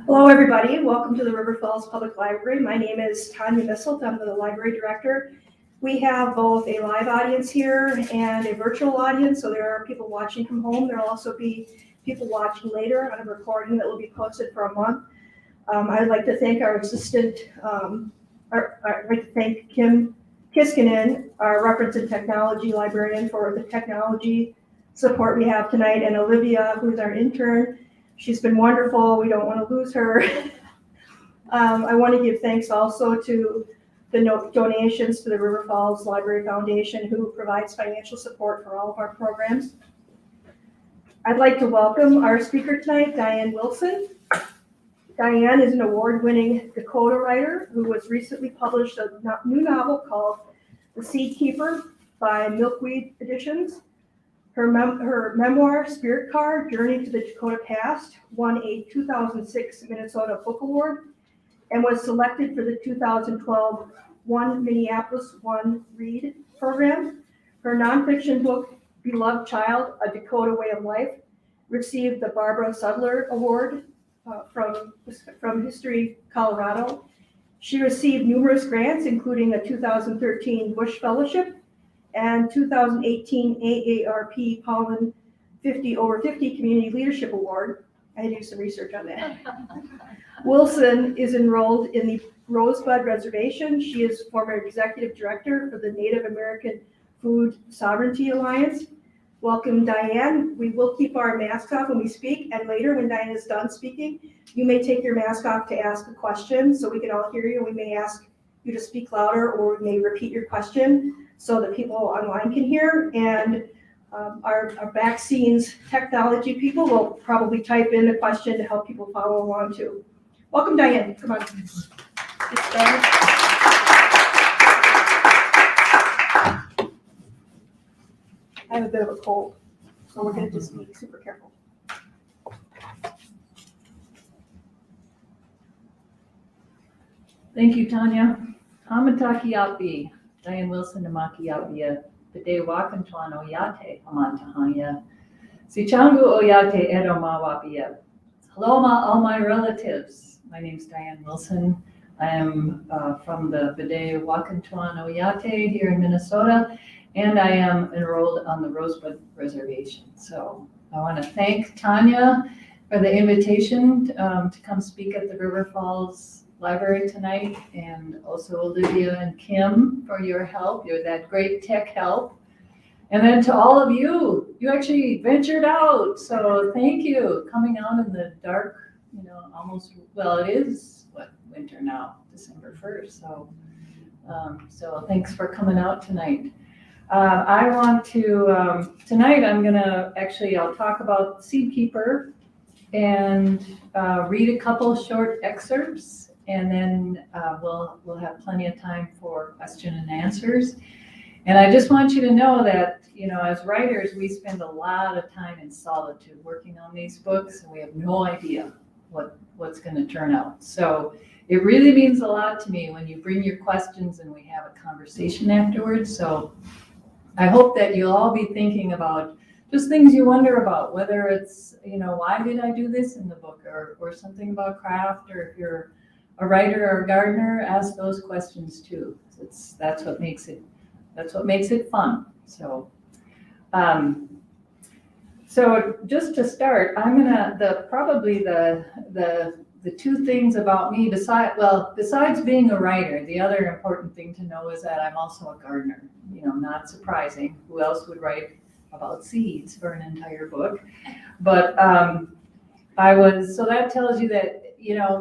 Hello, everybody. Welcome to the River Falls Public Library. My name is Tanya Misselt. I'm the library director. We have both a live audience here and a virtual audience, so there are people watching from home. There will also be people watching later on a recording that will be posted for a month. I'd like to thank our assistant, I'd like to thank Kim Kiskinen, our reference and technology librarian, for the technology support we have tonight, and Olivia, who's our intern. She's been wonderful. We don't want to lose her. I want to give thanks also to the donations to the River Falls Library Foundation, who provides financial support for all of our programs. I'd like to welcome our speaker tonight, Diane Wilson. Diane is an award-winning Dakota writer who was recently published a new novel called The Seed Keeper by Milkweed Editions. Her memoir, Spirit Car, Journey to the Dakota Past, won a 2006 Minnesota Book Award and was selected for the 2012 One Minneapolis One Read program. Her nonfiction book, Beloved Child, A Dakota Way of Life, received the Barbara Sudler Award from History Colorado. She received numerous grants, including a 2013 Bush Fellowship and 2018 AARP Pollen 50 Over 50 Community Leadership Award. I had to do some research on that. Wilson is enrolled in the Rosebud Reservation. She is former executive director for the Native American Food Sovereignty Alliance. Welcome, Diane. We will keep our masks off when we speak, and later when Diane is done speaking, you may take your mask off to ask a question so we can all hear you. We may ask you to speak louder, or we may repeat your question so that people online can hear. And our vaccines technology people will probably type in a question to help people follow along too. Welcome, Diane. Come on. Get started. I have a bit of a cold, so we're going to just be super careful. Thank you, Tanya. Hamataki Diane Wilson Namakiapia, Bede Wakantuan Oyate, Amantahanya. Sichangu Oyate Edo Mawapia. Hello, all my relatives. My name's Diane Wilson. I am from the Bede Wakantuan Oyate here in Minnesota, and I am enrolled on the Rosebud Reservation. So I want to thank Tanya for the invitation to come speak at the River Falls Library tonight, and also Olivia and Kim for your help. You're that great tech help. And then to all of you, you actually ventured out. So thank you, coming out in the dark, almost, well, it is winter now, December 1st. So thanks for coming out tonight. I want to, tonight I'll talk about Seed Keeper and read a couple short excerpts, and then we'll have plenty of time for question and answers. And I just want you to know that, as writers, we spend a lot of time in solitude working on these books, and we have no idea what's going to turn out. So it really means a lot to me when you bring your questions and we have a conversation afterwards. So I hope that you'll all be thinking about just things you wonder about, whether it's, why did I do this in the book, or something about craft, or if you're a writer or a gardener, ask those questions too. That's what makes it fun. So, so just to start, I'm gonna probably the two things about me besides being a writer, the other important thing to know is that I'm also a gardener. Not surprising. Who else would write about seeds for an entire book? But so that tells you that,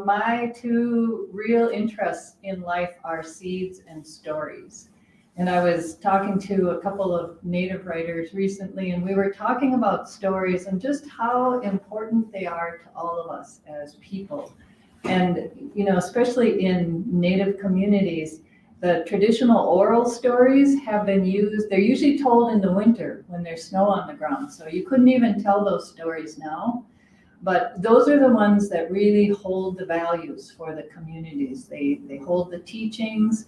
my two real interests in life are seeds and stories. And I was talking to a couple of Native writers recently, and we were talking about stories and just how important they are to all of us as people. And, especially in Native communities, the traditional oral stories have been used. They're usually told in the winter when there's snow on the ground. So you couldn't even tell those stories now. But those are the ones that really hold the values for the communities. They hold the teachings.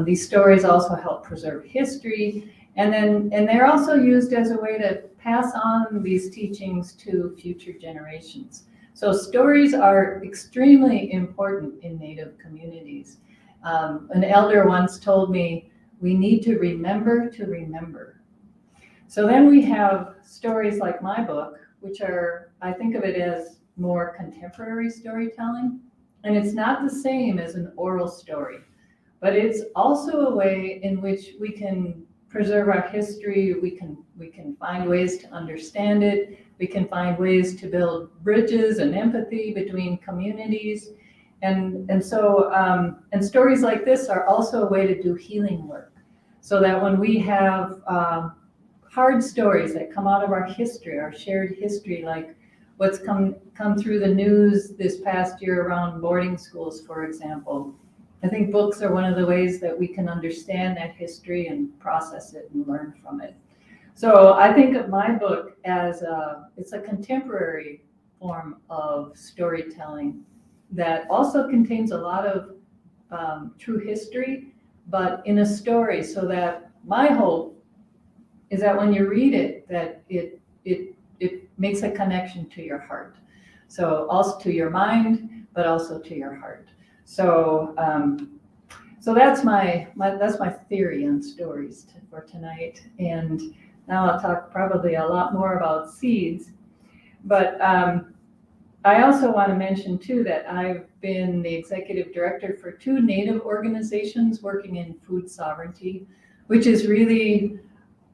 These stories also help preserve history, and they're also used as a way to pass on these teachings to future generations. So stories are extremely important in Native communities. An elder once told me, we need to remember to remember. So then we have stories like my book, which are, I think of it as more contemporary storytelling. And it's not the same as an oral story, but it's also a way in which we can preserve our history. We can find ways to understand it. We can find ways to build bridges and empathy between communities. And stories like this are also a way to do healing work. So that when we have hard stories that come out of our history, our shared history, like what's come through the news this past year around boarding schools, for example, I think books are one of the ways that we can understand that history and process it and learn from it. So I think of my book as it's a contemporary form of storytelling that also contains a lot of true history, but in a story, so that my hope is that when you read it, that it makes a connection to your heart. So also to your mind, but also to your heart. So that's my theory on stories for tonight. And now I'll talk probably a lot more about seeds. But I also want to mention too that I've been the executive director for 2 Native organizations working in food sovereignty, which is really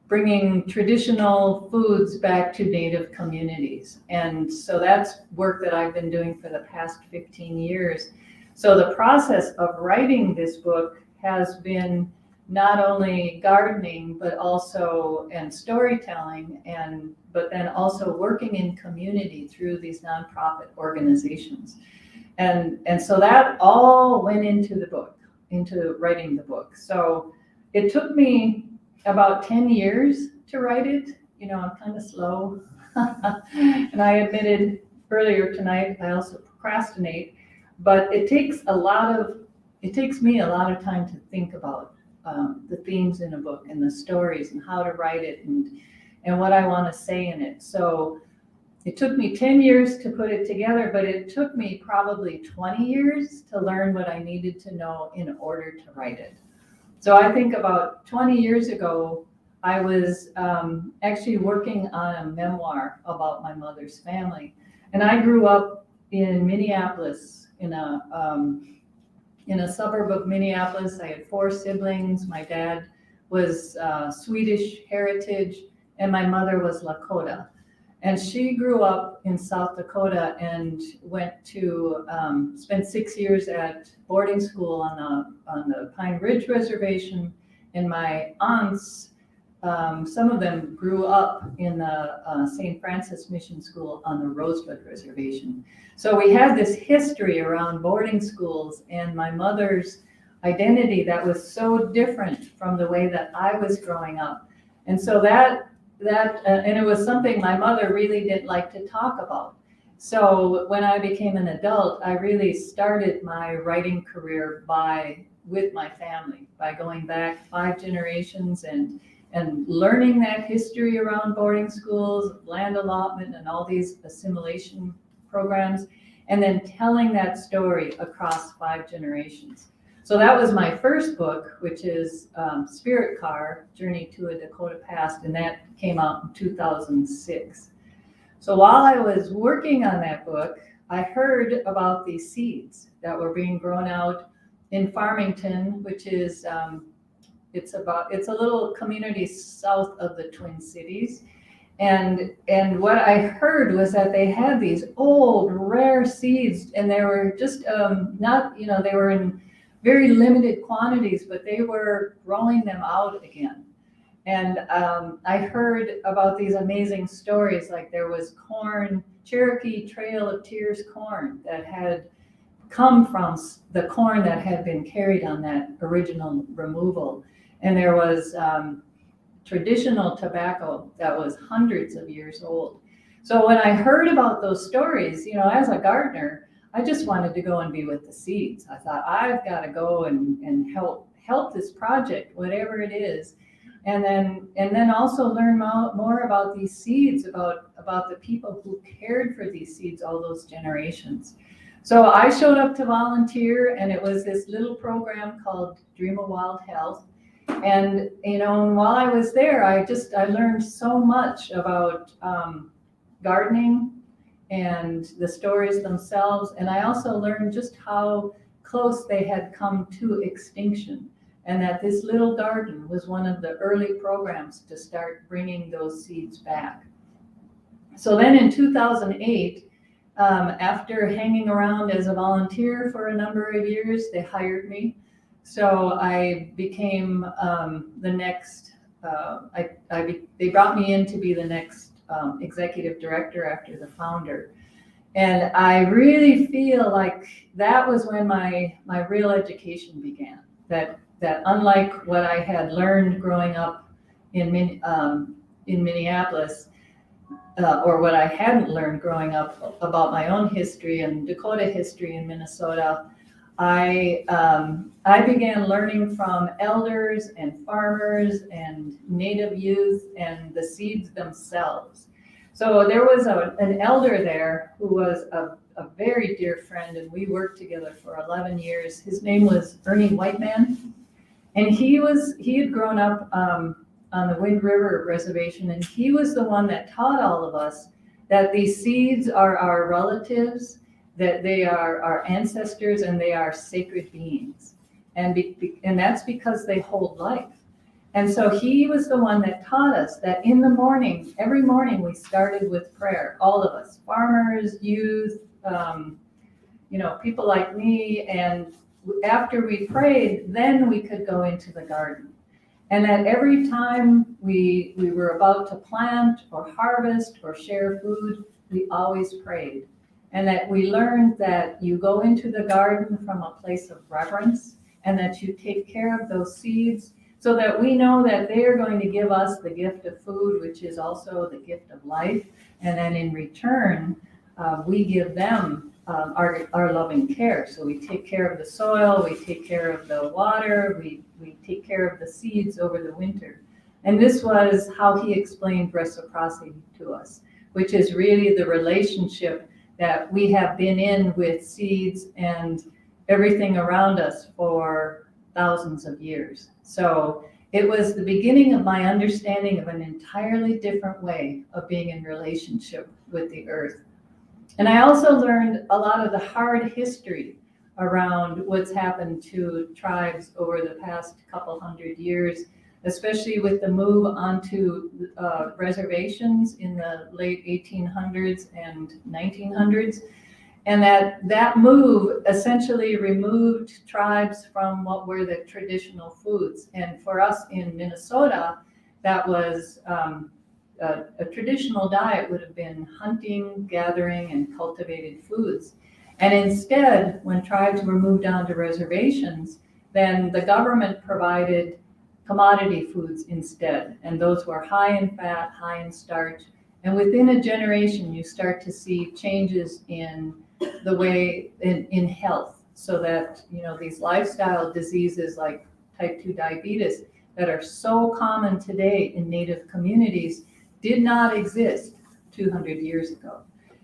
bringing traditional foods back to Native communities. And so that's work that I've been doing for the past 15 years. So the process of writing this book has been not only gardening, but also and storytelling, but then also working in community through these nonprofit organizations. And so that all went into the book, into writing the book. So it took me about 10 years to write it. You know, I'm kind of slow. And I admitted earlier tonight, I also procrastinate, but it takes me a lot of time to think about the themes in a book and the stories and how to write it and what I want to say in it. So it took me 10 years to put it together, but it took me probably 20 years to learn what I needed to know in order to write it. So I think about 20 years ago, I was actually working on a memoir about my mother's family. And I grew up in Minneapolis, in a suburb of Minneapolis. I had 4 siblings. My dad was Swedish heritage, and my mother was Lakota. And she grew up in South Dakota and went to spend 6 years at boarding school on the Pine Ridge Reservation. And my aunts, some of them grew up in the St. Francis Mission School on the Rosebud Reservation. So we had this history around boarding schools and my mother's identity that was so different from the way that I was growing up. And so and it was something my mother really didn't like to talk about. So when I became an adult, I really started my writing career with my family, by going back 5 generations and learning that history around boarding schools, land allotment, and all these assimilation programs, and then telling that story across 5 generations. So that was my first book, which is Spirit Car, Journey to a Dakota Past, and that came out in 2006. So while I was working on that book, I heard about these seeds that were being grown out in Farmington, which is, it's a little community south of the Twin Cities. And what I heard was that they had these old, rare seeds, and they were just they were in very limited quantities, but they were growing them out again. And I heard about these amazing stories, like there was corn, Cherokee Trail of Tears corn that had come from the corn that had been carried on that original removal. And there was traditional tobacco that was hundreds of years old. So when I heard about those stories, as a gardener, I just wanted to go and be with the seeds. I thought, I've got to go and help this project, whatever it is. and then also learn more about these seeds, about the people who cared for these seeds all those generations. So I showed up to volunteer, and it was this little program called Dream of Wild Health. And, and while I was there, I learned so much about gardening and the stories themselves. And I also learned just how close they had come to extinction, and that this little garden was one of the early programs to start bringing those seeds back. So then in 2008, after hanging around as a volunteer for a number of years, they hired me. So I became the next, they brought me in to be the next executive director after the founder. And I really feel like that was when my real education began. That unlike what I had learned growing up in Minneapolis, or what I hadn't learned growing up about my own history and Dakota history in Minnesota, I began learning from elders and farmers and Native youth and the seeds themselves. So there was an elder there who was a very dear friend, and we worked together for 11 years. His name was Ernie Whiteman, and he had grown up on the Wind River Reservation, and he was the one that taught all of us that these seeds are our relatives, that they are our ancestors, and they are sacred beings. And that's because they hold life. And so he was the one that taught us that in the morning, every morning we started with prayer, all of us, farmers, youth, people like me. And after we prayed, then we could go into the garden. And that every time we were about to plant or harvest or share food, we always prayed. And that we learned that you go into the garden from a place of reverence, and that you take care of those seeds so that we know that they are going to give us the gift of food, which is also the gift of life. And then in return, we give them our loving care. So we take care of the soil, we take care of the water, we take care of the seeds over the winter. And this was how he explained reciprocity to us, which is really the relationship that we have been in with seeds and everything around us for thousands of years. So it was the beginning of my understanding of an entirely different way of being in relationship with the earth. And I also learned a lot of the hard history around what's happened to tribes over the past couple hundred years, especially with the move onto reservations in the late 1800s and 1900s. And that move essentially removed tribes from what were the traditional foods. And for us in Minnesota, that was a traditional diet would have been hunting, gathering, and cultivated foods. And instead, when tribes were moved onto reservations, then the government provided commodity foods instead. And those were high in fat, high in starch. And within a generation, you start to see changes in the way in health, so that these lifestyle diseases like type 2 diabetes that are so common today in Native communities did not exist 200 years ago.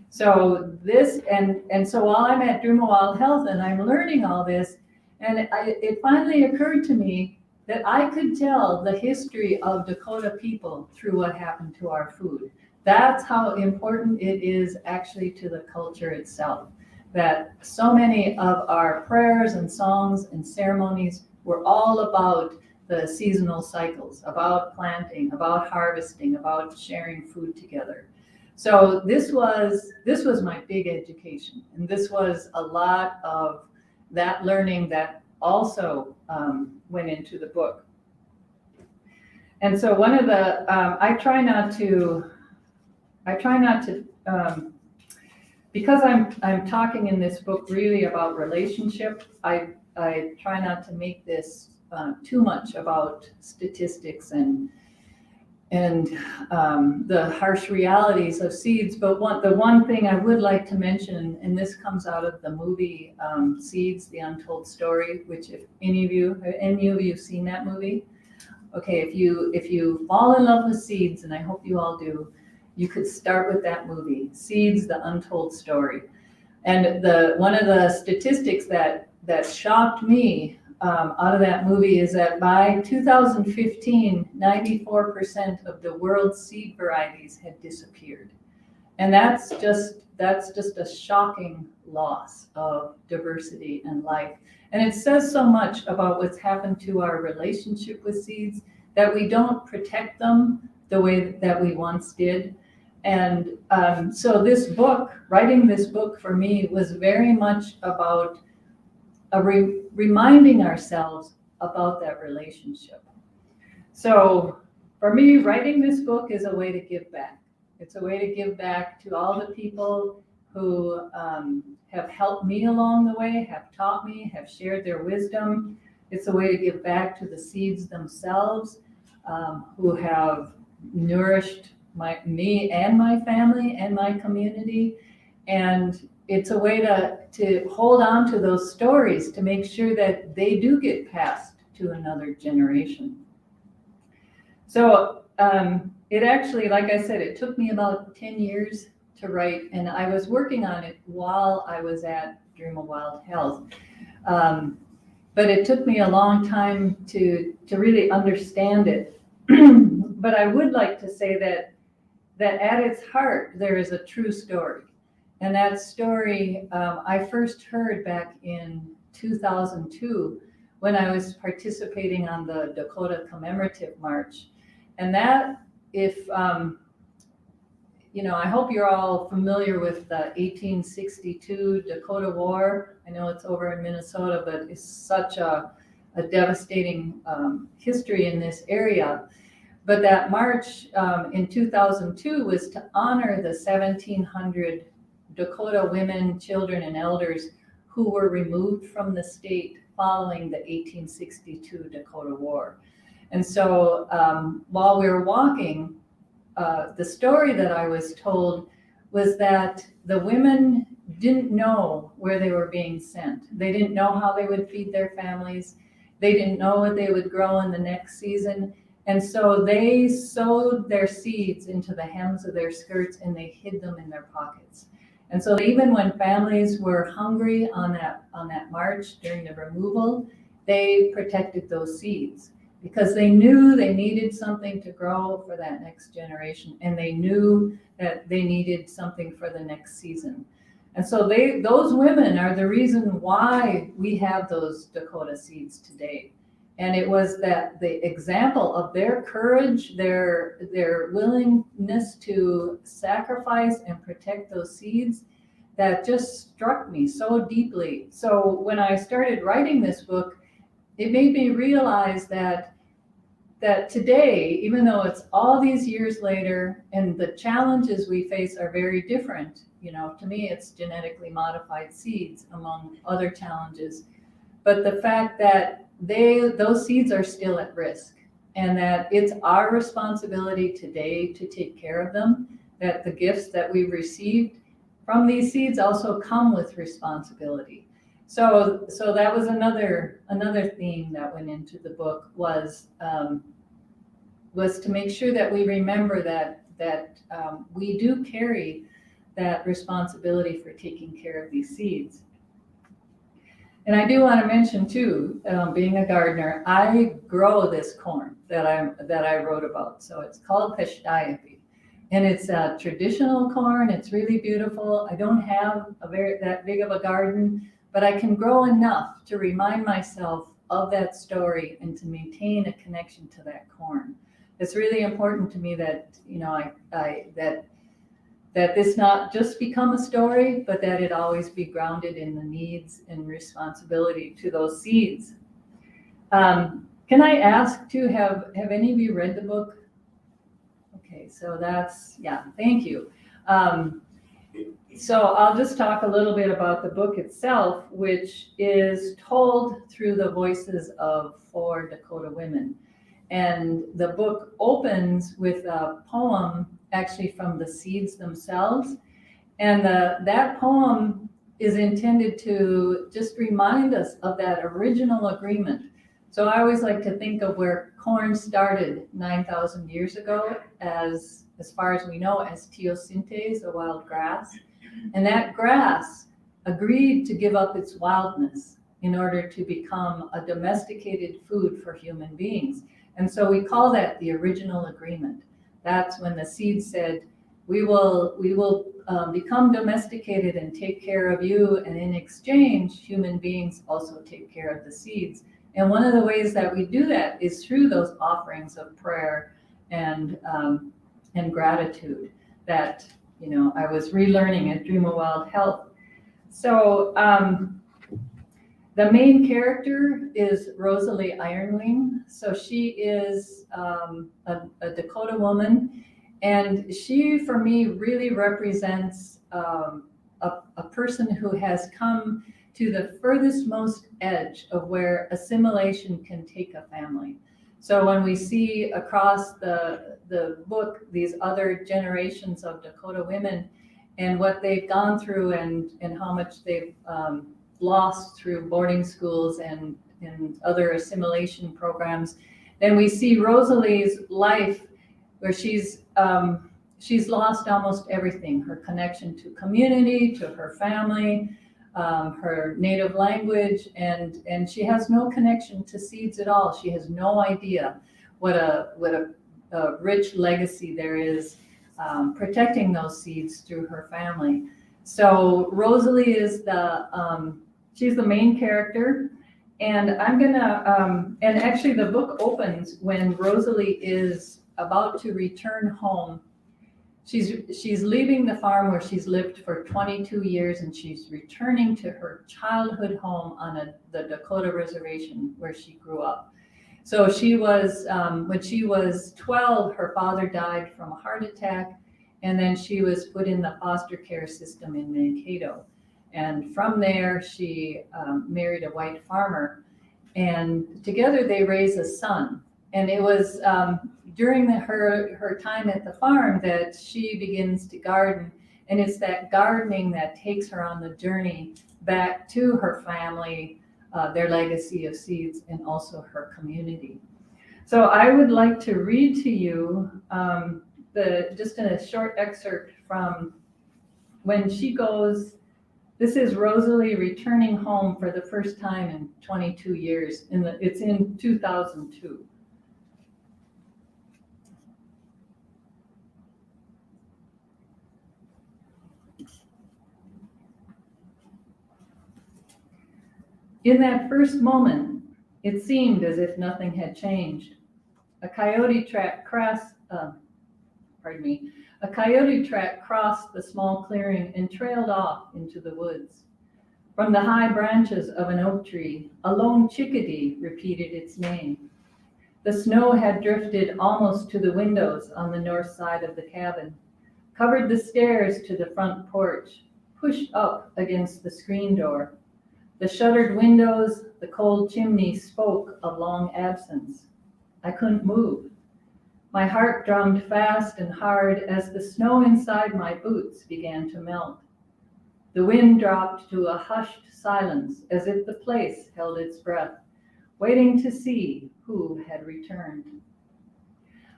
So this and so while I'm at Dream of Wild Health and I'm learning all this, and it finally occurred to me that I could tell the history of Dakota people through what happened to our food. That's how important it is actually to the culture itself, that so many of our prayers and songs and ceremonies were all about the seasonal cycles, about planting, about harvesting, about sharing food together. So this was my big education, and this was a lot of that learning that also went into the book. And so one of the I try not to because I'm talking in this book really about relationship. I try not to make this too much about statistics and the harsh realities of seeds. But the one thing I would like to mention, and this comes out of the movie Seeds, the Untold Story, which if any of you seen that movie? okay, if you fall in love with seeds, and I hope you all do, you could start with that movie, Seeds, the Untold Story. And one of the statistics that shocked me out of that movie is that by 2015, 94% of the world's seed varieties had disappeared. And that's just a shocking loss of diversity and life. And it says so much about what's happened to our relationship with seeds, that we don't protect them the way that we once did. And so this book, writing this book for me, was very much about reminding ourselves about that relationship. So for me, writing this book is a way to give back. It's a way to give back to all the people who have helped me along the way, have taught me, have shared their wisdom. It's a way to give back to the seeds themselves, who have nourished me and my family and my community. And it's a way to hold on to those stories to make sure that they do get passed to another generation. So it actually, like I said, it took me about 10 years to write, and I was working on it while I was at Dream of Wild Health. But it took me a long time to really understand it. But I would like to say that at its heart, there is a true story. And that story I first heard back in 2002 when I was participating on the Dakota Commemorative March. And that, if, I hope you're all familiar with the 1862 Dakota War. I know it's over in Minnesota, but it's such a devastating history in this area. But that march in 2002 was to honor the 1,700 Dakota women, children, and elders who were removed from the state following the 1862 Dakota War. And so while we were walking, the story that I was told was that the women didn't know where they were being sent. They didn't know how they would feed their families. They didn't know what they would grow in the next season. And so they sewed their seeds into the hems of their skirts and they hid them in their pockets. And so even when families were hungry on that march during the removal, they protected those seeds because they knew they needed something to grow for that next generation, and they knew that they needed something for the next season. And so those women are the reason why we have those Dakota seeds today. And it was that the example of their courage, their willingness to sacrifice and protect those seeds that just struck me so deeply. So when I started writing this book, it made me realize that today, even though it's all these years later and the challenges we face are very different, to me it's genetically modified seeds among other challenges, but the fact that those seeds are still at risk, and that it's our responsibility today to take care of them, that the gifts that we received from these seeds also come with responsibility. So that was another theme that went into the book, was to make sure that we remember that we do carry that responsibility for taking care of these seeds. And I do want to mention too, being a gardener, I grow this corn that I wrote about. So it's called Peshtayapi, and it's a traditional corn. It's really beautiful. I don't have that big of a garden, but I can grow enough to remind myself of that story and to maintain a connection to that corn. It's really important to me that that this not just become a story, but that it always be grounded in the needs and responsibility to those seeds. Can I ask to have any of you read the book? Okay, so thank you. So I'll just talk a little bit about the book itself, which is told through the voices of 4 Dakota women. And the book opens with a poem actually from the seeds themselves. And that poem is intended to just remind us of that original agreement. So I always like to think of where corn started 9,000 years ago as far as we know, as teosinte, a wild grass. And that grass agreed to give up its wildness in order to become a domesticated food for human beings. And so we call that the original agreement. That's when the seed said, we will become domesticated and take care of you, and in exchange, human beings also take care of the seeds. And one of the ways that we do that is through those offerings of prayer and gratitude that, I was relearning at Dream of Wild Health. So the main character is Rosalie Ironwing. So she is a Dakota woman, and she, for me, really represents a person who has come to the furthest most edge of where assimilation can take a family. So when we see across the book these other generations of Dakota women and what they've gone through and how much they've lost through boarding schools and other assimilation programs, then we see Rosalie's life where she's lost almost everything: her connection to community, to her family, her native language, and she has no connection to seeds at all. She has no idea what a rich legacy there is protecting those seeds through her family. So Rosalie is she's the main character, and I'm gonna and actually the book opens when Rosalie is about to return home. She's leaving the farm where she's lived for 22 years, and she's returning to her childhood home on the Dakota reservation where she grew up. So she was, when she was 12, her father died from a heart attack, and then she was put in the foster care system in Mankato. And from there, she married a white farmer, and together they raised a son. And it was during her time at the farm that she begins to garden. And it's that gardening that takes her on the journey back to her family, their legacy of seeds, and also her community. So I would like to read to you just in a short excerpt from when she goes. This is Rosalie returning home for the first time in 22 years. It's in 2002. In that first moment, it seemed as if nothing had changed. A coyote track crossed the small clearing and trailed off into the woods. From the high branches of an oak tree, a lone chickadee repeated its name. The snow had drifted almost to the windows on the north side of the cabin, covered the stairs to the front porch, pushed up against the screen door. The shuttered windows, the cold chimney spoke of long absence. I couldn't move. My heart drummed fast and hard as the snow inside my boots began to melt. The wind dropped to a hushed silence as if the place held its breath, waiting to see who had returned.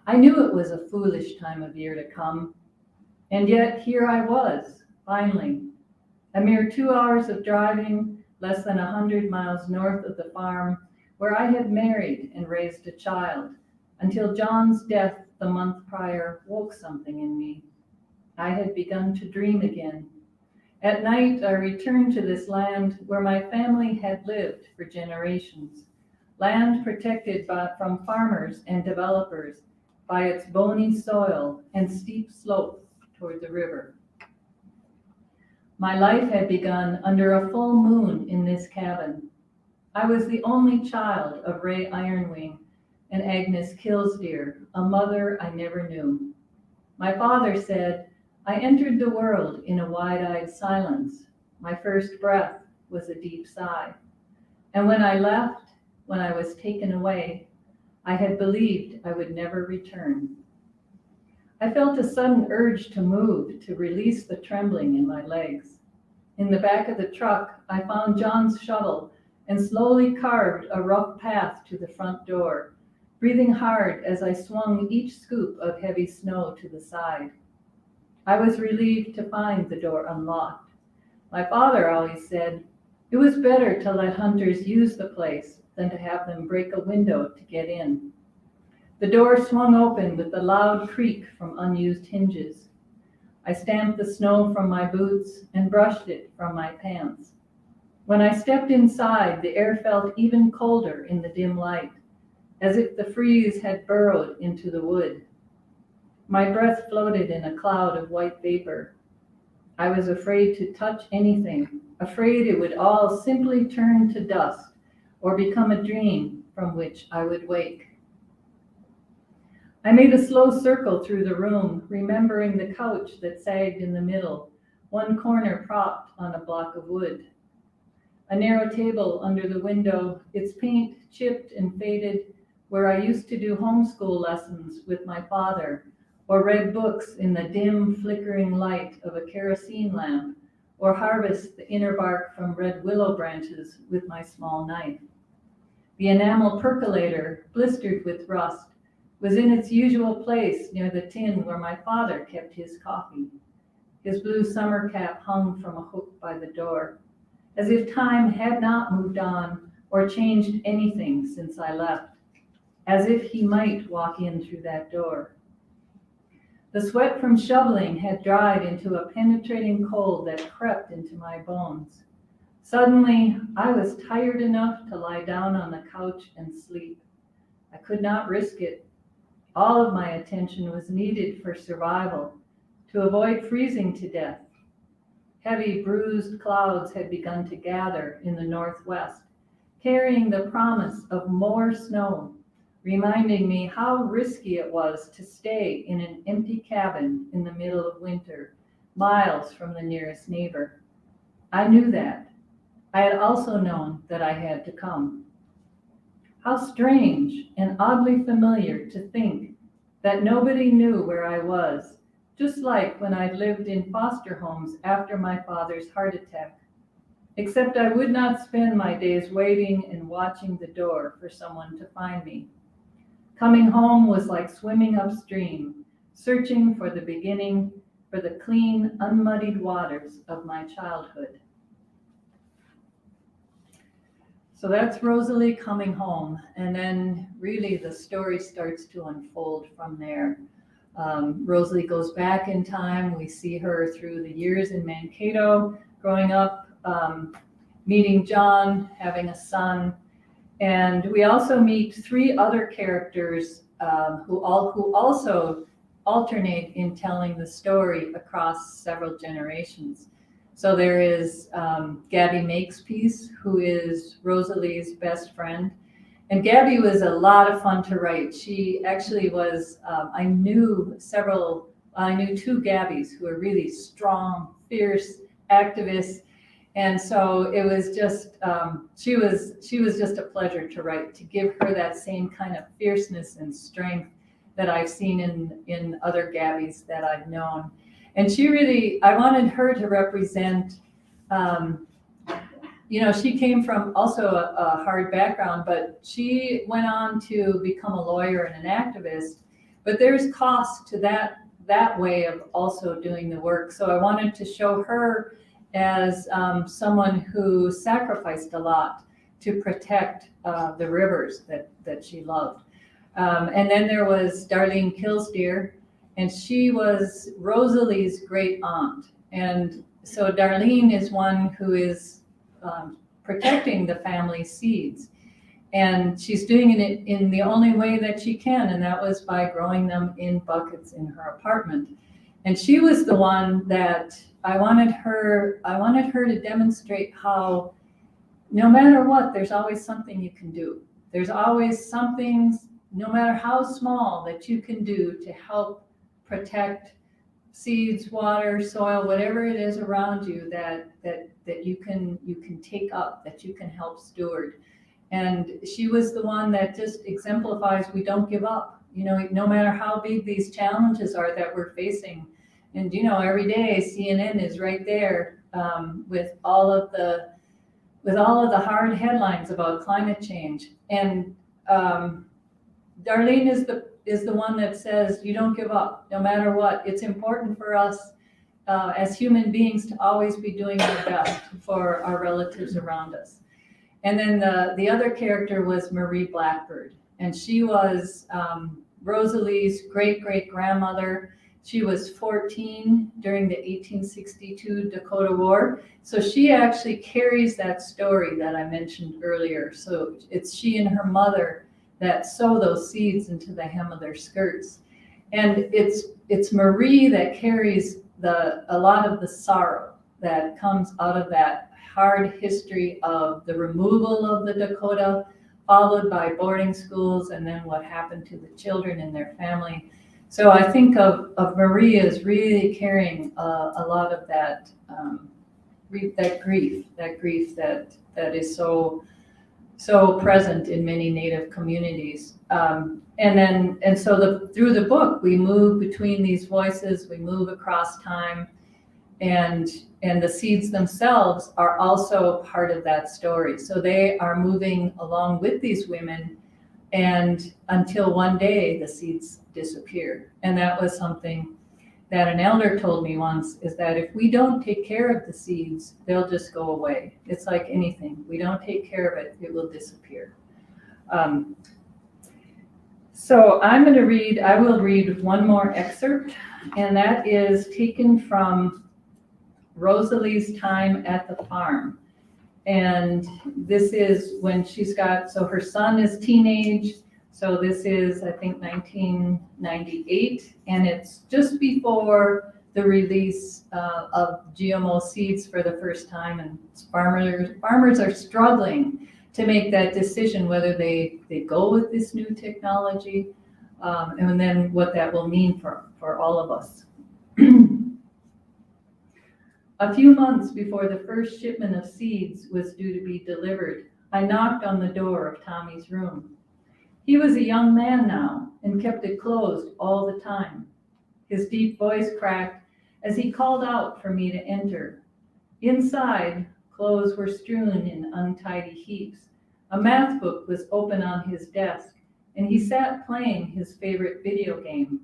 I knew it was a foolish time of year to come, and yet here I was, finally. A mere 2 hours of driving, less than 100 miles north of the farm where I had married and raised a child, until John's death the month prior woke something in me. I had begun to dream again. At night, I returned to this land where my family had lived for generations, land protected from farmers and developers by its bony soil and steep slope toward the river. My life had begun under a full moon in this cabin. I was the only child of Ray Ironwing and Agnes Kilsdeer, a mother I never knew. My father said, I entered the world in a wide-eyed silence. My first breath was a deep sigh. And when I left, when I was taken away, I had believed I would never return. I felt a sudden urge to move, to release the trembling in my legs. In the back of the truck, I found John's shovel and slowly carved a rough path to the front door, breathing hard as I swung each scoop of heavy snow to the side. I was relieved to find the door unlocked. My father always said, it was better to let hunters use the place than to have them break a window to get in. The door swung open with a loud creak from unused hinges. I stamped the snow from my boots and brushed it from my pants. When I stepped inside, the air felt even colder in the dim light, as if the freeze had burrowed into the wood. My breath floated in a cloud of white vapor. I was afraid to touch anything, afraid it would all simply turn to dust or become a dream from which I would wake. I made a slow circle through the room, remembering the couch that sagged in the middle, one corner propped on a block of wood. A narrow table under the window, its paint chipped and faded, where I used to do homeschool lessons with my father, or read books in the dim, flickering light of a kerosene lamp, or harvest the inner bark from red willow branches with my small knife. The enamel percolator, blistered with rust, was in its usual place near the tin where my father kept his coffee. His blue summer cap hung from a hook by the door, as if time had not moved on or changed anything since I left, as if he might walk in through that door. The sweat from shoveling had dried into a penetrating cold that crept into my bones. Suddenly, I was tired enough to lie down on the couch and sleep. I could not risk it. All of my attention was needed for survival, to avoid freezing to death. Heavy, bruised clouds had begun to gather in the northwest, carrying the promise of more snow, reminding me how risky it was to stay in an empty cabin in the middle of winter, miles from the nearest neighbor. I knew that. I had also known that I had to come. How strange and oddly familiar to think that nobody knew where I was, just like when I lived in foster homes after my father's heart attack. Except I would not spend my days waiting and watching the door for someone to find me. Coming home was like swimming upstream, searching for the beginning, for the clean, unmuddied waters of my childhood. So that's Rosalie coming home, and then really the story starts to unfold from there. Rosalie goes back in time. We see her through the years in Mankato, growing up, meeting John, having a son, and we also meet three other characters who also alternate in telling the story across several generations. So there is Gabby Makepeace, who is Rosalie's best friend. And Gabby was a lot of fun to write. She actually was, I knew two Gabbies who were really strong, fierce activists. And so it was just, she was just a pleasure to write, to give her that same kind of fierceness and strength that I've seen in other Gabbies that I've known. And she really, I wanted her to represent, she came from also a hard background, but she went on to become a lawyer and an activist. But there's cost to that way of also doing the work. So I wanted to show her as someone who sacrificed a lot to protect the rivers that she loved. And then there was Darlene Kilsteer, and she was Rosalie's great aunt. And so Darlene is one who is protecting the family seeds. And she's doing it in the only way that she can, and that was by growing them in buckets in her apartment. And she was the one that I wanted her to demonstrate how no matter what, there's always something you can do. There's always something, no matter how small, that you can do to help protect seeds, water, soil, whatever it is around you that you can take up, that you can help steward. And she was the one that just exemplifies we don't give up. No matter how big these challenges are that we're facing. And every day CNN is right there with all of the with all of the hard headlines about climate change. And Darlene is the one that says, you don't give up, no matter what. It's important for us as human beings to always be doing our best for our relatives around us. And then the other character was Marie Blackburn, and she was Rosalie's great-great-grandmother. She was 14 during the 1862 Dakota War. So she actually carries that story that I mentioned earlier. So it's she and her mother that sow those seeds into the hem of their skirts. And it's Marie that carries a lot of the sorrow that comes out of that hard history of the removal of the Dakota, followed by boarding schools, and then what happened to the children and their family. So I think of Marie as really carrying a lot of that grief that is so present in many Native communities. And so through the book, we move between these voices, we move across time, and the seeds themselves are also part of that story. So they are moving along with these women, and until one day the seeds disappear. And that was something that an elder told me once, is that if we don't take care of the seeds, they'll just go away. It's like anything. We don't take care of it, it will disappear. So I will read one more excerpt, and that is taken from Rosalie's time at the farm. And this is when so her son is teenage. So this is, I think, 1998, and it's just before the release of GMO seeds for the first time, and farmers are struggling to make that decision whether they go with this new technology, and then what that will mean for all of us. A few months before the first shipment of seeds was due to be delivered, I knocked on the door of Tommy's room. He was a young man now and kept it closed all the time. His deep voice cracked as he called out for me to enter. Inside, clothes were strewn in untidy heaps. A math book was open on his desk, and he sat playing his favorite video game.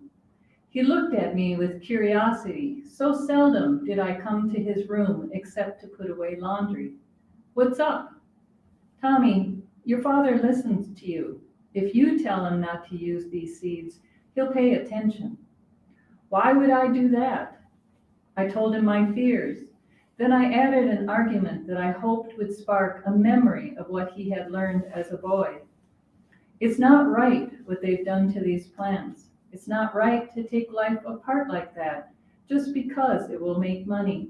He looked at me with curiosity. So seldom did I come to his room except to put away laundry. What's up? Tommy, your father listens to you. If you tell him not to use these seeds, he'll pay attention. Why would I do that? I told him my fears. Then I added an argument that I hoped would spark a memory of what he had learned as a boy. It's not right what they've done to these plants. It's not right to take life apart like that, just because it will make money.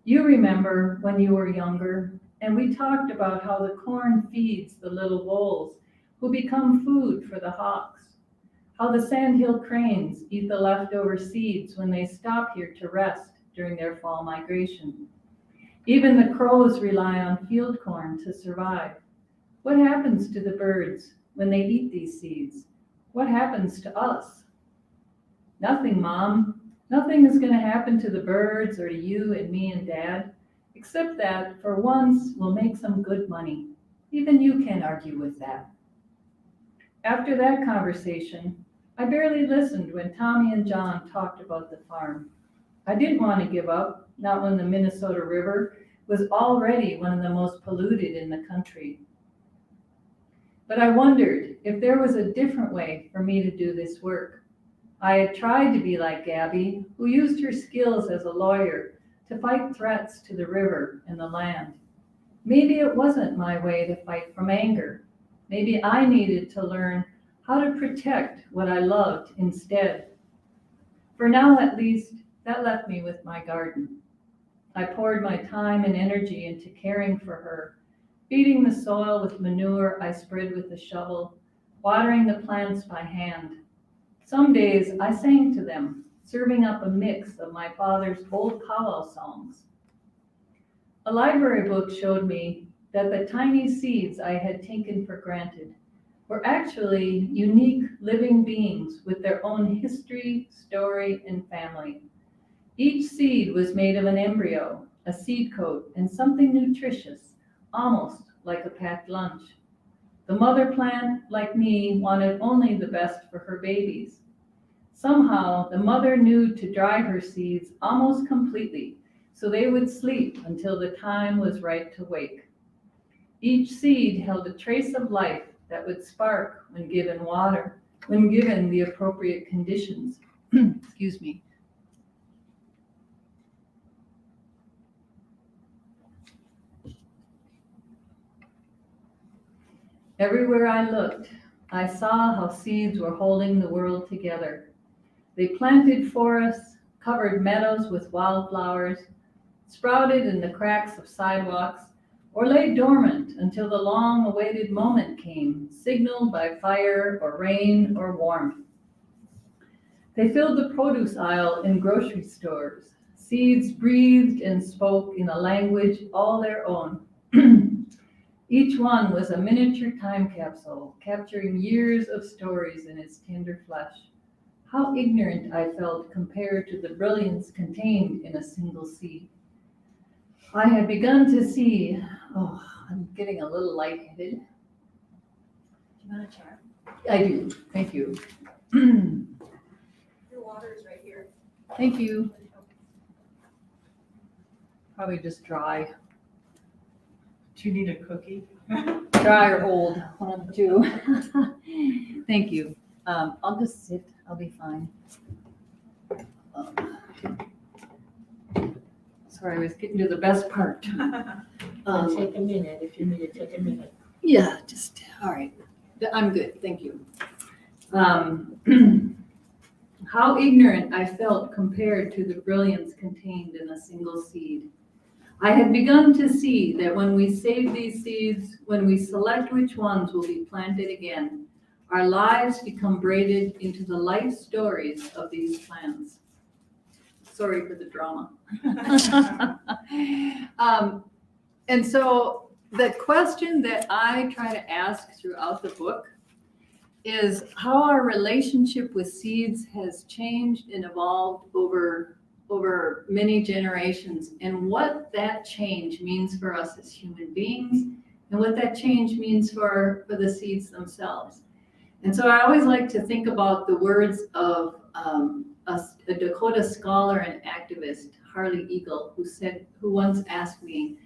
You remember when you were younger, and we talked about how the corn feeds the little voles, who become food for the hawks, how the sandhill cranes eat the leftover seeds when they stop here to rest during their fall migration. Even the crows rely on field corn to survive. What happens to the birds when they eat these seeds? What happens to us? Nothing, Mom. Nothing is going to happen to the birds or to you and me and Dad, except that for once we'll make some good money. Even you can't argue with that. After that conversation, I barely listened when Tommy and John talked about the farm. I didn't want to give up, not when the Minnesota River was already one of the most polluted in the country. But I wondered if there was a different way for me to do this work. I had tried to be like Gabby, who used her skills as a lawyer to fight threats to the river and the land. Maybe it wasn't my way to fight from anger. Maybe I needed to learn how to protect what I loved instead. For now, at least, that left me with my garden. I poured my time and energy into caring for her, feeding the soil with manure I spread with a shovel, watering the plants by hand. Some days I sang to them, serving up a mix of my father's old powwow songs. A library book showed me that the tiny seeds I had taken for granted were actually unique living beings with their own history, story, and family. Each seed was made of an embryo, a seed coat, and something nutritious, almost like a packed lunch. The mother plant, like me, wanted only the best for her babies. Somehow, the mother knew to dry her seeds almost completely, so they would sleep until the time was right to wake. Each seed held a trace of life that would spark when given water, when given the appropriate conditions. Excuse me. Everywhere I looked, I saw how seeds were holding the world together. They planted forests, covered meadows with wildflowers, sprouted in the cracks of sidewalks, or lay dormant until the long-awaited moment came, signaled by fire or rain or warmth. They filled the produce aisle in grocery stores. Seeds breathed and spoke in a language all their own. Each one was a miniature time capsule, capturing years of stories in its tender flesh. How ignorant I felt compared to the brilliance contained in a single seed. I had begun to see, I'm getting a little lightheaded. Do you want a chair? I do, thank you. Your water is right here. Thank you. Probably just dry. Do you need a cookie? Dry or old, one of the two. Thank you. I'll just sit, I'll be fine. Sorry, I was getting to the best part. Take a minute if you need to take a minute. Yeah, just, all right. I'm good, thank you. How ignorant I felt compared to the brilliance contained in a single seed. I had begun to see that when we save these seeds, when we select which ones will be planted again, our lives become braided into the life stories of these plants. Sorry for the drama. And so the question that I try to ask throughout the book is how our relationship with seeds has changed and evolved over many generations, and what that change means for us as human beings, and what that change means for the seeds themselves. And so I always like to think about the words of a Dakota scholar and activist, Harley Eagle, who once asked me,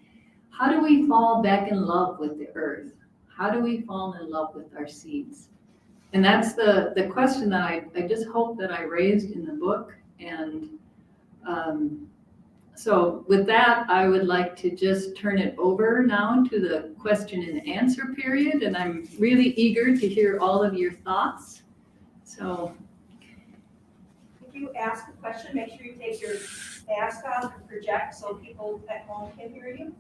how do we fall back in love with the earth? How do we fall in love with our seeds? And that's the question that I just hope that I raised in the book. And so with that, I would like to just turn it over now to the question and answer period. And I'm really eager to hear all of your thoughts. So. If you ask a question, make sure you take your mask off and project so people at home can hear you.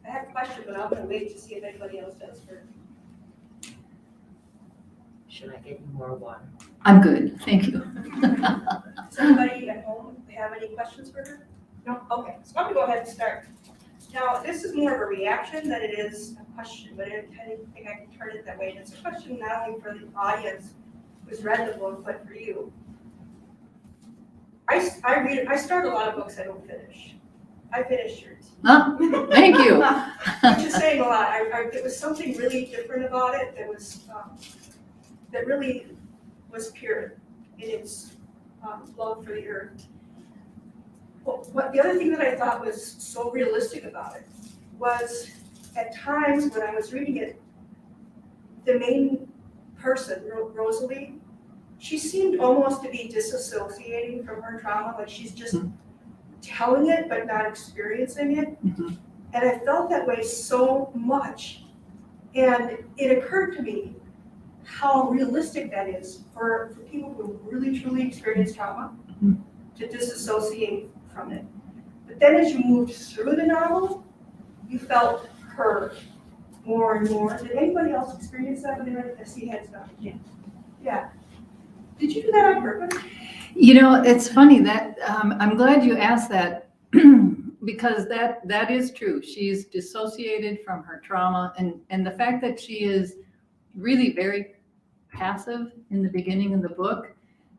I have a question, but I'm going to wait to see if anybody else does first. Should I get you more water? I'm good, thank you. Does anybody at home have any questions for her? No? Okay, so I'm going to go ahead and start. Now, this is more of a reaction than it is a question, but I think I can turn it that way. And it's a question not only for the audience who's read the book, but for you. I start a lot of books I don't finish. I finished yours. Oh, thank you. Which is saying a lot. It was something really different about it that was that really was pure in its love for the earth. What the other thing that I thought was so realistic about it was at times when I was reading it, the main person, Rosalie, she seemed almost to be disassociating from her trauma, like she's just telling it but not experiencing it. Mm-hmm. And I felt that way so much. And it occurred to me how realistic that is for people who really truly experience trauma to disassociate from it. But then as you moved through the novel, you felt her more and more. Did anybody else experience that? I see heads up. Yeah. Did you do that on purpose? You know, it's funny that I'm glad you asked that because that is true. She's dissociated from her trauma, and the fact that she is really very passive in the beginning of the book,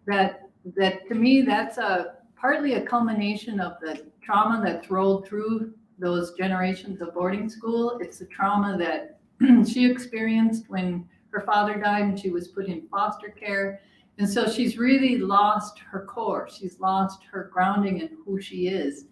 that to me that's a partly a culmination of the trauma that's rolled through those generations of boarding school. It's the trauma that she experienced when her father died and she was put in foster care. And so she's really lost her core. She's lost her grounding in who she is.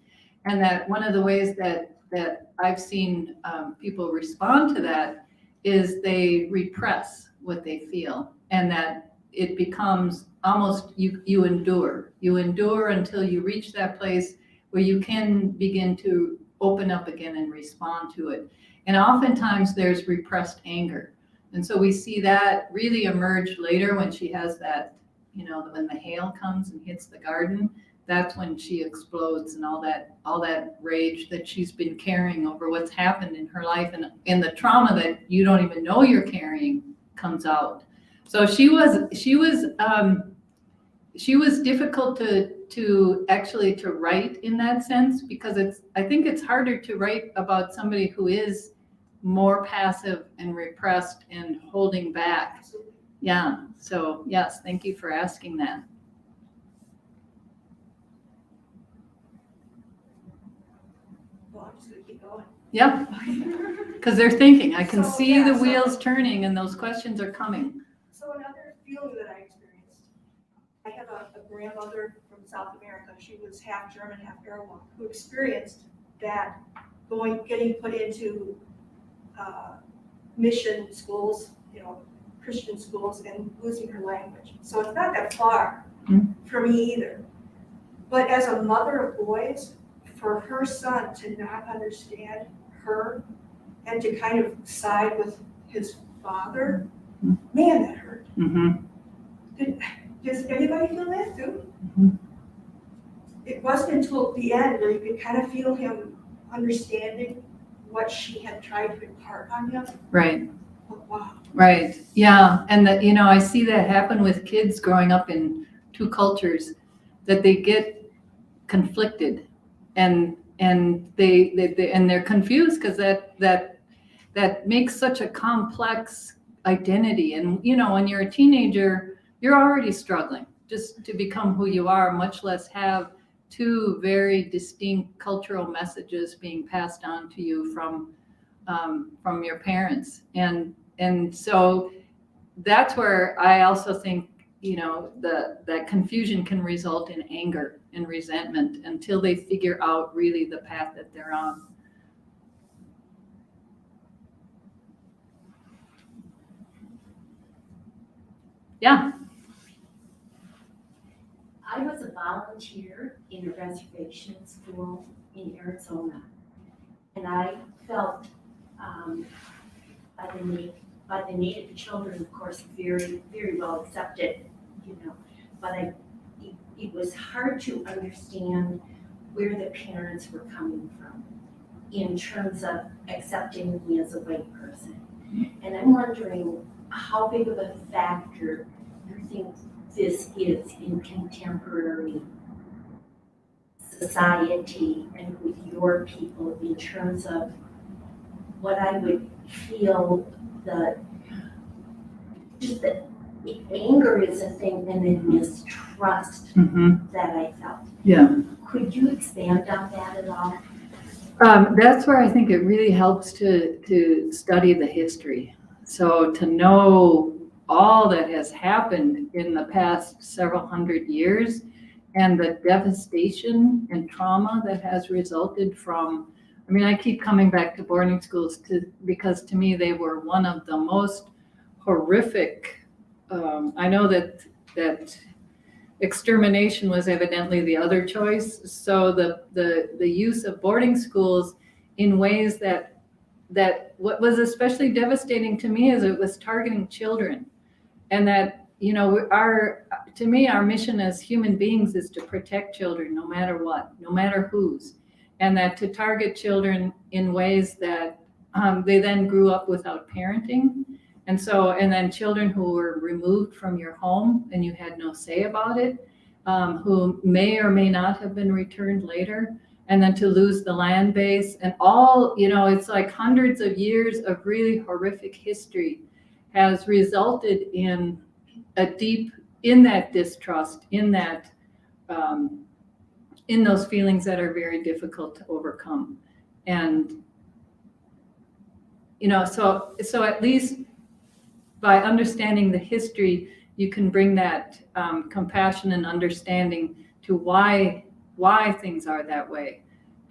And that one of the ways that I've seen people respond to that is they repress what they feel, and that it becomes almost you endure. You endure until you reach that place where you can begin to open up again and respond to it. And oftentimes there's repressed anger. And so we see that really emerge later when she has that, when the hail comes and hits the garden, that's when she explodes, and all that rage that she's been carrying over what's happened in her life, and the trauma that you don't even know you're carrying comes out. So she was difficult to actually to write in that sense, because I think it's harder to write about somebody who is more passive and repressed and holding back. Yeah. So yes, thank you for asking that. Well, I'm just gonna keep going. Yeah, because they're thinking. I can So, see yeah, the so- wheels turning and those questions are coming. So another feeling that I experienced, I have a grandmother from South America. She was half German, half Arawak, who experienced that getting put into mission schools, Christian schools, and losing her language. So it's not that far for me either. But as a mother of boys, for her son to not understand her and to kind of side with his father, man, that hurt. Mm-hmm. Does anybody feel that too? Mm-hmm. It wasn't until the end where you could kind of feel him understanding what she had tried to impart on him. Right. Oh, wow. Right. Yeah. And that, I see that happen with kids growing up in two cultures, that they get conflicted and they're confused, because that makes such a complex identity. And, when you're a teenager, you're already struggling just to become who you are, much less have two very distinct cultural messages being passed on to you from your parents. And so that's where I also think, that confusion can result in anger and resentment until they figure out really the path that they're on. Yeah. I was a volunteer in a reservation school in Arizona, and I felt by the Native children, of course, very, very well accepted, but it was hard to understand where the parents were coming from in terms of accepting me as a white person. And I'm wondering how big of a factor you think this is in contemporary society and with your people, in terms of what I would feel just that anger is a thing, and then mistrust that I felt. Yeah. Could you expand on that at all? That's where I think it really helps to study the history. So to know all that has happened in the past several hundred years, and the devastation and trauma that has resulted from, I keep coming back to boarding schools because to me they were one of the most horrific. I know that extermination was evidently the other choice. So the use of boarding schools in ways that what was especially devastating to me is it was targeting children, and that our mission as human beings is to protect children no matter what, no matter whose, and that to target children in ways that they then grew up without parenting. And then children who were removed from your home and you had no say about it, who may or may not have been returned later, and then to lose the land base and all, it's like hundreds of years of really horrific history has resulted in that distrust, in that in those feelings that are very difficult to overcome. And, so at least by understanding the history, you can bring that compassion and understanding to why things are that way,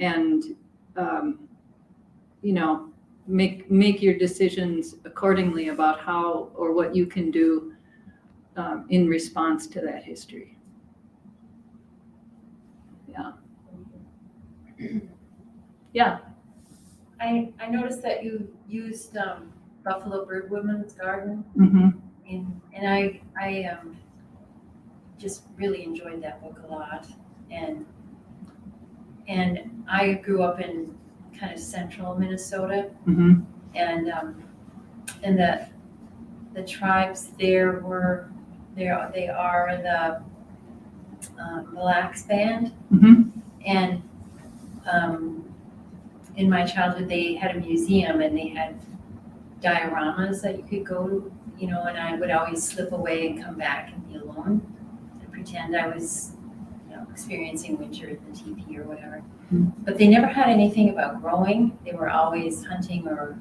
and make your decisions accordingly about how or what you can do in response to that history. Yeah. I noticed that you used Buffalo Bird Women's Garden, Mm-hmm. and I just really enjoyed that book a lot. And I grew up in kind of central Minnesota, Mm-hmm. and the tribes there they are the Lax Band, Mm-hmm. and in my childhood they had a museum and they had dioramas that you could go to, and I would always slip away and come back and be alone and pretend I was, experiencing winter at the teepee or whatever. Mm. But they never had anything about growing. They were always hunting or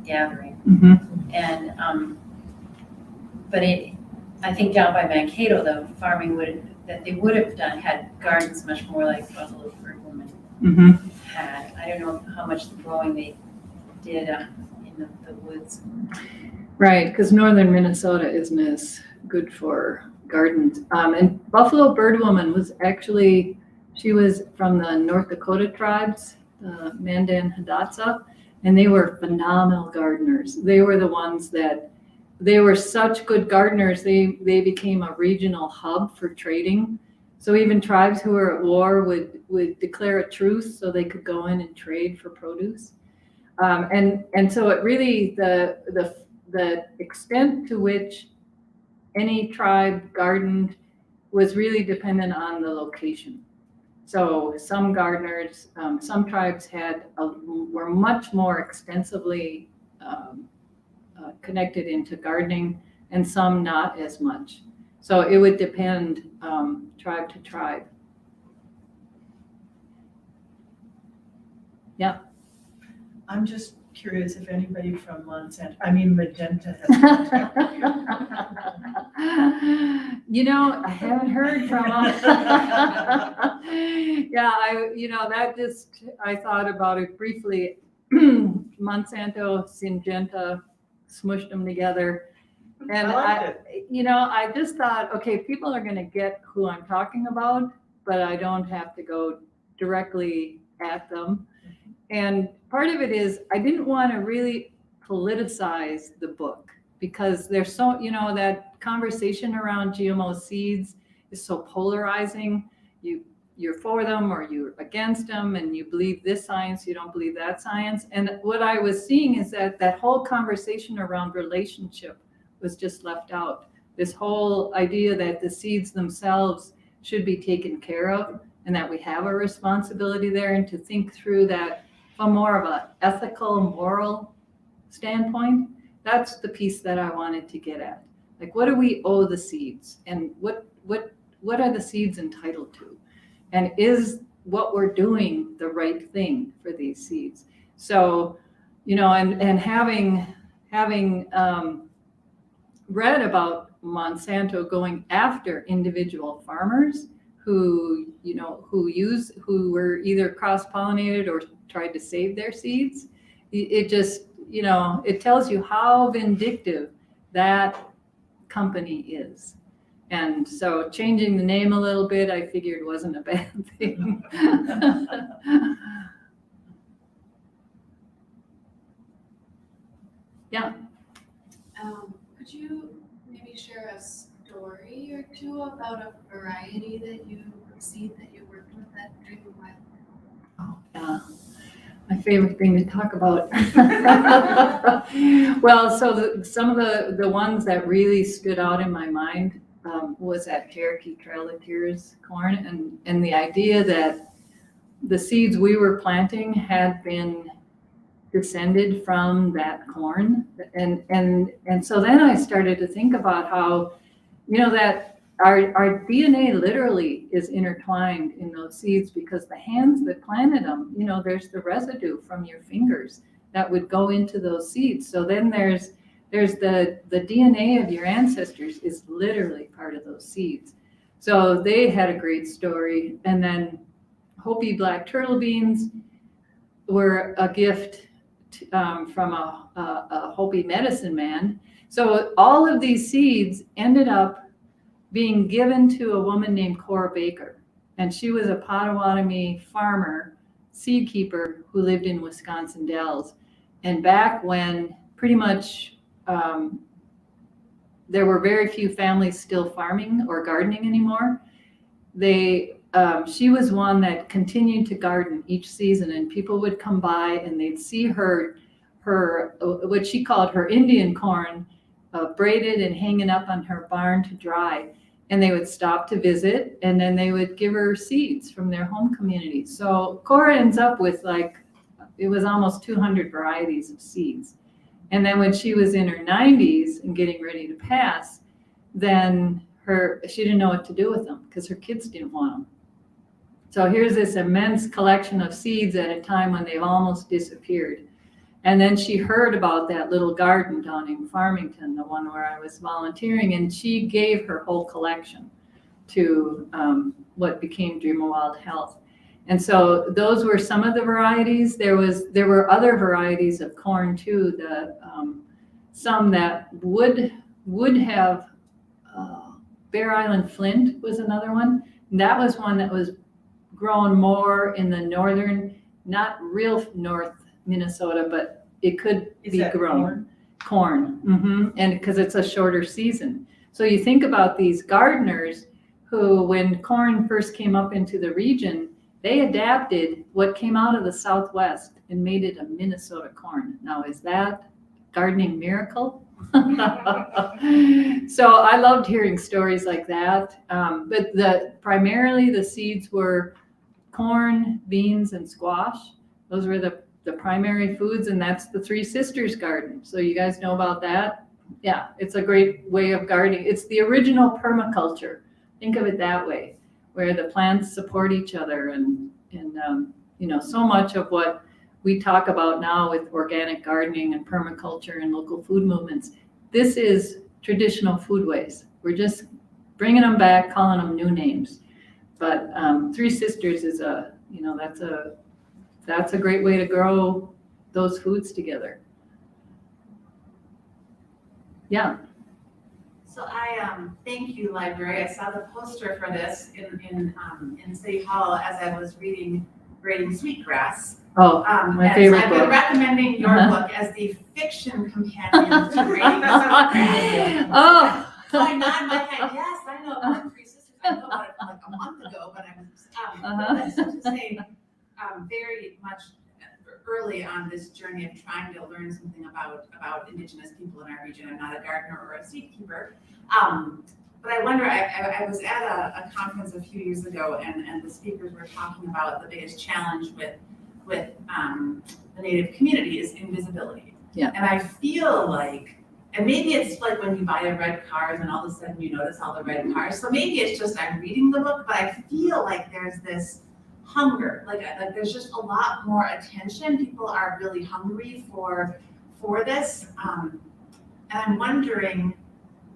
gathering. Mm-hmm. And but I think down by Mankato, the farming that they would have done had gardens much more like Buffalo Bird Woman Mm-hmm. had. I don't know how much the growing they did in the woods. Right, because northern Minnesota isn't as good for gardens. And Buffalo Bird Woman was actually, she was from the North Dakota tribes, the Mandan Hidatsa, and they were phenomenal gardeners. They were the ones they were such good gardeners, they became a regional hub for trading. So even tribes who were at war would declare a truce so they could go in and trade for produce. And so it really, the extent to which any tribe gardened was really dependent on the location. So some gardeners, some tribes were much more extensively connected into gardening, and some not as much. So it would depend tribe to tribe. Yeah. I'm just curious if anybody from Magenta has contacted you. I haven't heard from them. Yeah, I thought about it briefly. Monsanto, Syngenta, smushed them together. And I liked it. I just thought, okay, people are going to get who I'm talking about, but I don't have to go directly at them. And part of it is I didn't want to really politicize the book, because there's so, that conversation around GMO seeds is so polarizing. You're for them or you're against them, and you believe this science, you don't believe that science. And what I was seeing is that whole conversation around relationship was just left out. This whole idea that the seeds themselves should be taken care of, and that we have a responsibility there, and to think through that from more of an ethical, moral standpoint. That's the piece that I wanted to get at. Like, what do we owe the seeds, and what are the seeds entitled to? And is what we're doing the right thing for these seeds? So, and having read about Monsanto going after individual farmers who were either cross-pollinated or tried to save their seeds, it just, it tells you how vindictive that company is. And so changing the name a little bit, I figured wasn't a bad thing. Yeah. Could you maybe share a story or two about a variety that you seed that you worked with that drew you wild? Oh, yeah. My favorite thing to talk about. Well, so some of the ones that really stood out in my mind was that Cherokee Trail of Tears corn, and the idea that the seeds we were planting had been descended from that corn. And so then I started to think about how, that our DNA literally is intertwined in those seeds because the hands that planted them, there's the residue from your fingers that would go into those seeds. So then there's the DNA of your ancestors is literally part of those seeds. So they had a great story. And then Hopi black turtle beans were a gift from a Hopi medicine man. So all of these seeds ended up being given to a woman named Cora Baker. And she was a Potawatomi farmer, seed keeper who lived in Wisconsin Dells. And back when pretty much there were very few families still farming or gardening anymore, she was one that continued to garden each season, and people would come by and they'd see her what she called her Indian corn braided and hanging up on her barn to dry. And they would stop to visit, and then they would give her seeds from their home community. So Cora ends up with it was almost 200 varieties of seeds. And then when she was in her 90s and getting ready to pass, then she didn't know what to do with them because her kids didn't want them. So here's this immense collection of seeds at a time when they've almost disappeared. And then she heard about that little garden down in Farmington, the one where I was volunteering, and she gave her whole collection to what became Dream of Wild Health. And so those were some of the varieties. There were other varieties of corn too. Some that would have Bear Island Flint was another one. And that was one that was grown more in the northern, not real north Minnesota, but it could be grown. Corn. Mm-hmm. And because it's a shorter season. So you think about these gardeners who, when corn first came up into the region, they adapted what came out of the Southwest and made it a Minnesota corn. Now, is that gardening miracle? So I loved hearing stories like that. But primarily the seeds were corn, beans, and squash. Those were the primary foods, and that's the Three Sisters garden. So you guys know about that? Yeah, it's a great way of gardening. It's the original permaculture. Think of it that way, where the plants support each other, and so much of what we talk about now with organic gardening and permaculture and local food movements, this is traditional foodways. We're just bringing them back, calling them new names. But Three Sisters is that's a great way to grow those foods together. Yeah. So I thank you, library. I saw the poster for this in City Hall as I was reading Sweetgrass. Oh, my favorite I've book. been recommending your book as the fiction companion to reading this. Oh. So I nod my head. Yes, I know about Three Sisters. I know about it from like a month ago, but I was to say very much early on this journey of trying to learn something about Indigenous people in our region. I'm not a gardener or a seed keeper. But I wonder, I was at a conference a few years ago, and the speakers were talking about the biggest challenge with the Native community is invisibility. Yeah. And I feel like, and maybe it's like when you buy a red car and all of a sudden you notice all the red cars. So maybe it's just I'm reading the book, but I feel like there's this hunger, like there's just a lot more attention. People are really hungry for this. And I'm wondering,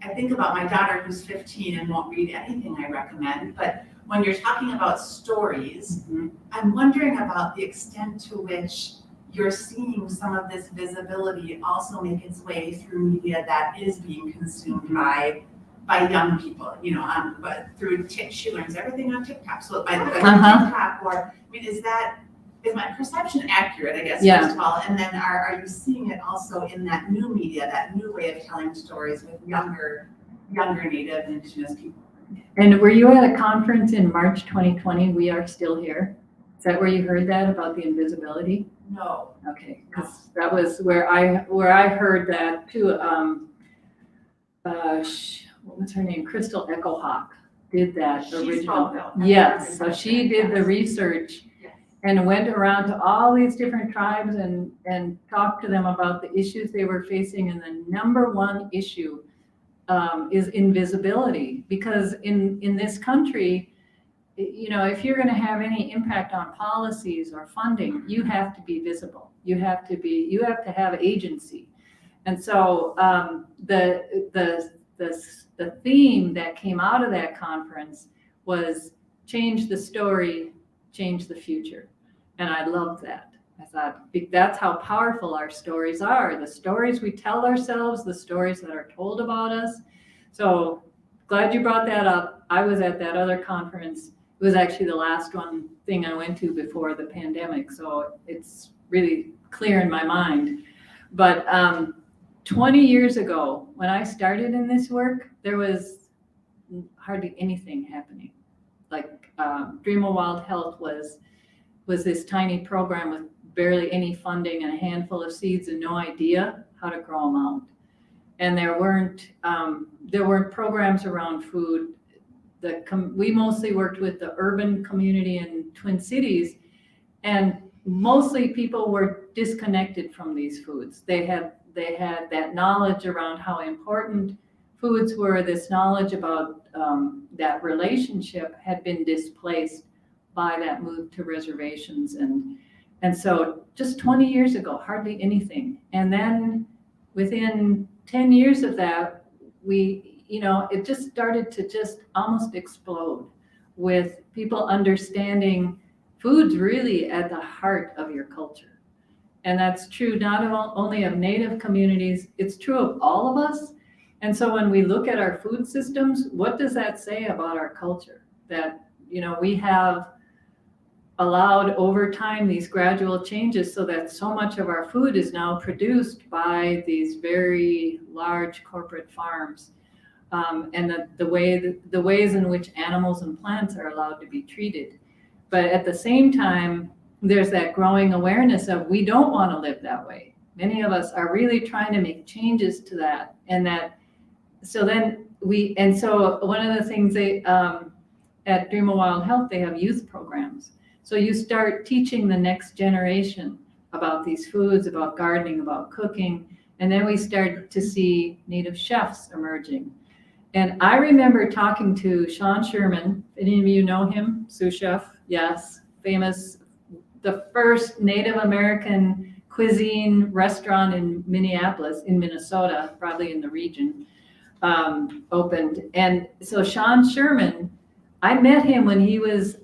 I think about my daughter who's 15 and won't read anything I recommend, but when you're talking about stories, I'm wondering about the extent to which you're seeing some of this visibility also make its way through media that is being consumed by young people, but through she learns everything on TikTok. So by TikTok, or is my perception accurate, I guess, first of all? And then are you seeing it also in that new media, that new way of telling stories with younger Native and Indigenous people? And were you at a conference in March 2020, We Are Still Here? Is that where you heard that about the invisibility? No. Okay, because that was where I heard that too. What was her name? Crystal Echohawk did that original. Yes, so she did the research and went around to all these different tribes and talked to them about the issues they were facing. And the number one issue is invisibility, because in this country, you know, if you're going to have any impact on policies or funding, you have to be visible. You have to have agency. And so the theme that came out of that conference was change the story, change the future. And I loved that. I thought that's how powerful our stories are. The stories we tell ourselves, the stories that are told about us. So glad you brought that up. I was at that other conference. It was actually the last thing I went to before the pandemic. So it's really clear in my mind. But 20 years ago, when I started in this work, there was hardly anything happening. Like Dream of Wild Health was this tiny program with barely any funding and a handful of seeds and no idea how to grow them out. And there weren't programs around food. We mostly worked with the urban community in Twin Cities, and mostly people were disconnected from these foods. They had that knowledge around how important foods were. This knowledge about that relationship had been displaced by that move to reservations. And so just 20 years ago, hardly anything. And then within 10 years of that, it just started to just almost explode with people understanding food's really at the heart of your culture. And that's true not only of Native communities, it's true of all of us. And so when we look at our food systems, what does that say about our culture? That, we have allowed over time these gradual changes so that so much of our food is now produced by these very large corporate farms, and the ways in which animals and plants are allowed to be treated. But at the same time, there's that growing awareness of we don't want to live that way. Many of us are really trying to make changes to that, so one of the things they at Dream of Wild Health, they have youth programs. So you start teaching the next generation about these foods, about gardening, about cooking, and then we start to see Native chefs emerging. And I remember talking to Sean Sherman. Any of you know him? Sous chef, yes, famous, the first Native American cuisine restaurant in Minneapolis, in Minnesota, probably in the region, opened. And so Sean Sherman, I met him when he was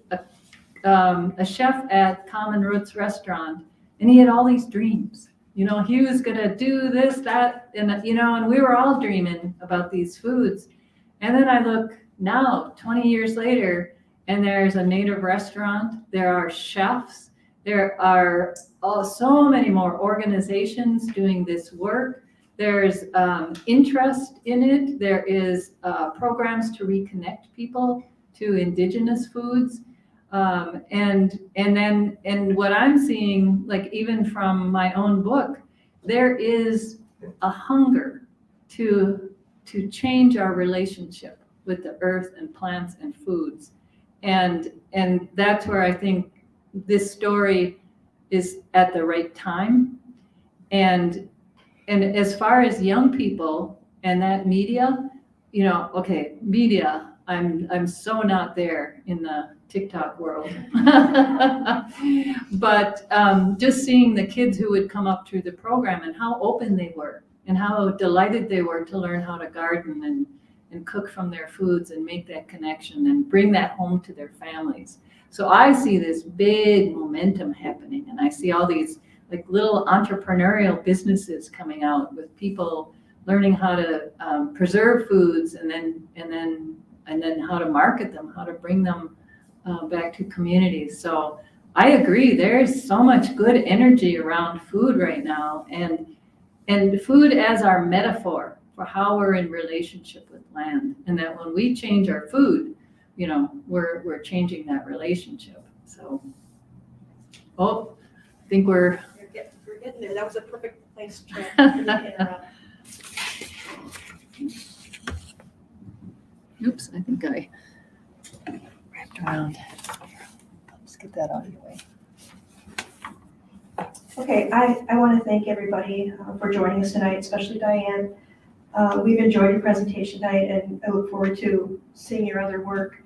a chef at Common Roots Restaurant, and he had all these dreams. He was gonna do this, that, and we were all dreaming about these foods. And then I look now, 20 years later, and there's a Native restaurant, there are chefs, there are so many more organizations doing this work. There's interest in it. There is programs to reconnect people to indigenous foods. And what I'm seeing, like even from my own book, there is a hunger to change our relationship with the earth and plants and foods. And that's where I think this story is at the right time. And as far as young people and that media, media, I'm so not there in the TikTok world. But just seeing the kids who would come up through the program and how open they were and how delighted they were to learn how to garden and cook from their foods and make that connection and bring that home to their families. So I see this big momentum happening, and I see all these like little entrepreneurial businesses coming out with people learning how to preserve foods and then how to market them, how to bring them back to communities. So I agree, there's so much good energy around food right now, and food as our metaphor for how we're in relationship with land, and that when we change our food, we're changing that relationship. So, I think we're getting there. That was a perfect place to interrupt. Oops, I think I wrapped around. Let's get that out of your way. Okay, I want to thank everybody for joining us tonight, especially Diane We've enjoyed your presentation tonight, and I look forward to seeing your other work.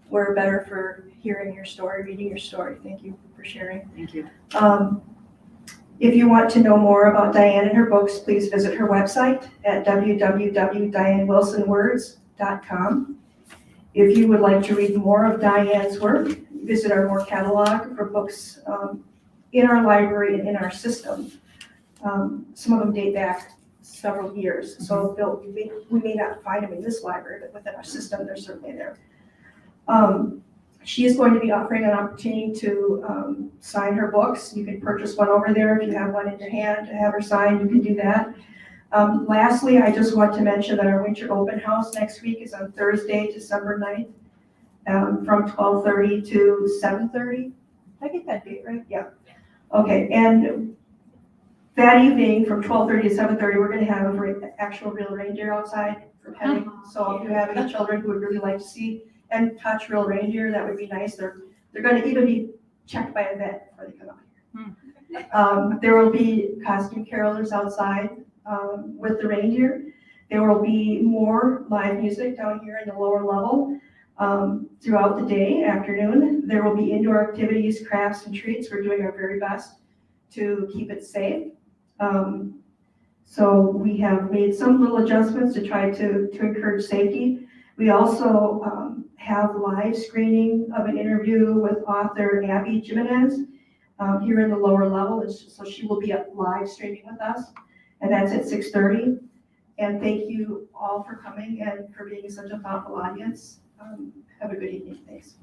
We're better for hearing your story, reading your story. Thank you for sharing. Thank you. If you want to know more about Diane and her books, please visit her website at www.dianewilsonwords.com. If you would like to read more of Diane's work, visit our more catalog for books in our library and in our system. Some of them date back several years, so we may not find them in this library, but within our system, they're certainly there. She is going to be offering an opportunity to sign her books. You can purchase one over there if you have one in your hand to have her signed. You can do that. Lastly, I just want to mention that our winter open house next week is on Thursday, December 9th, from 12:30 to 7:30. Did I get that date right? Yeah. Okay, and that evening from 12:30 to 7:30, we're going to have an actual real reindeer outside for petting. So if you have any children who would really like to see and touch real reindeer, that would be nice. They're going to even be checked by a vet before they come out here. There will be costume carolers outside with the reindeer. There will be more live music down here in the lower level throughout the day, afternoon. There will be indoor activities, crafts, and treats. We're doing our very best to keep it safe. So we have made some little adjustments to try to encourage safety. We also have live screening of an interview with author Abby Jimenez here in the lower level. So she will be live streaming with us, and that's at 6:30. And thank you all for coming and for being such a thoughtful audience. Have a good evening. Thanks.